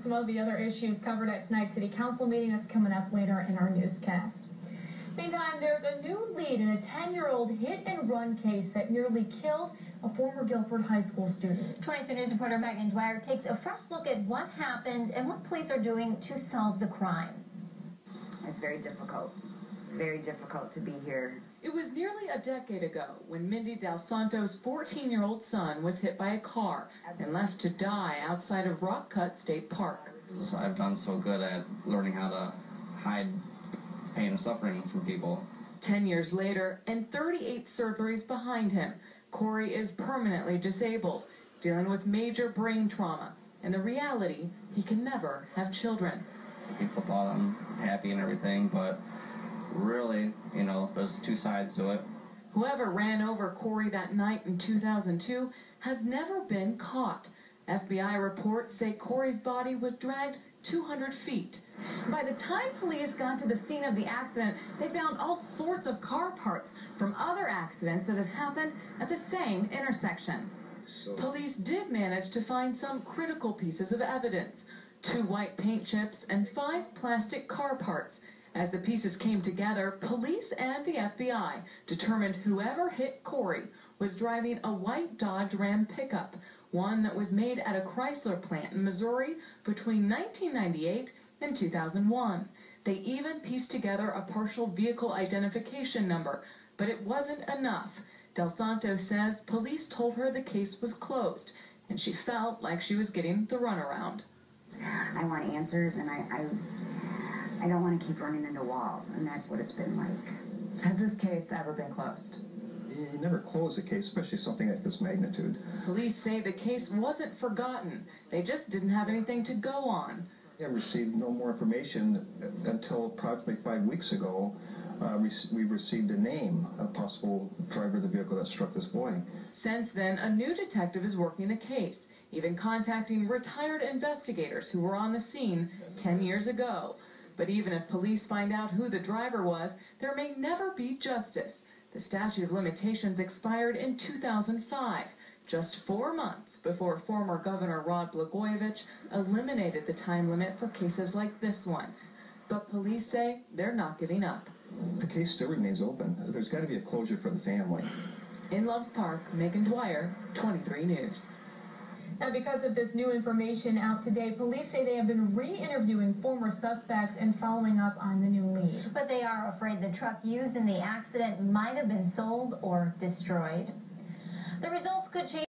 some of the other issues covered at tonight's City Council meeting. That's coming up later in our newscast. Meantime, there's a new lead in a 10-year-old hit-and-run case that nearly killed a former Guilford High School student. 23 News reporter Megan Dwyer takes a fresh look at what happened and what police are doing to solve the crime. It's very difficult to be here. It was nearly a decade ago when Mindy DalSanto's 14-year-old son was hit by a car and left to die outside of Rockford State Park. I've done so good at learning how to hide pain and suffering from people. 10 years later, and 38 surgeries behind him, Kory is permanently disabled, dealing with major brain trauma, and the reality he can never have children. People thought I'm happy and everything, but really, there's two sides to it. Whoever ran over Kory that night in 2002 has never been caught. FBI reports say Kory's body was dragged 200 feet. By the time police got to the scene of the accident, they found all sorts of car parts from other accidents that had happened at the same intersection. Police did manage to find some critical pieces of evidence: 2 white paint chips and 5 plastic car parts. As the pieces came together, police and the FBI determined whoever hit Kory was driving a white Dodge Ram pickup, one that was made at a Chrysler plant in Missouri between 1998 and 2001. They even pieced together a partial vehicle identification number, but it wasn't enough. DalSanto says police told her the case was closed, and she felt like she was getting the runaround. I want answers, and I don't want to keep running into walls, and that's what it's been like. Has this case ever been closed? You never close a case, especially something like this magnitude. Police say the case wasn't forgotten. They just didn't have anything to go on. I received no more information until approximately 5 weeks ago. We received a name, a possible driver of the vehicle that struck this boy. Since then, a new detective is working the case, even contacting retired investigators who were on the scene 10 years ago. But even if police find out who the driver was, there may never be justice. The statute of limitations expired in 2005, just 4 months before former Governor Rod Blagojevich eliminated the time limit for cases like this one. But police say they're not giving up. The case still remains open. There's got to be a closure for the family. In Loves Park, Megan Dwyer, 23 News. Now, because of this new information out today, police say they have been re-interviewing former suspects and following up on the new lead. But they are afraid the truck used in the accident might have been sold or destroyed. The results could change.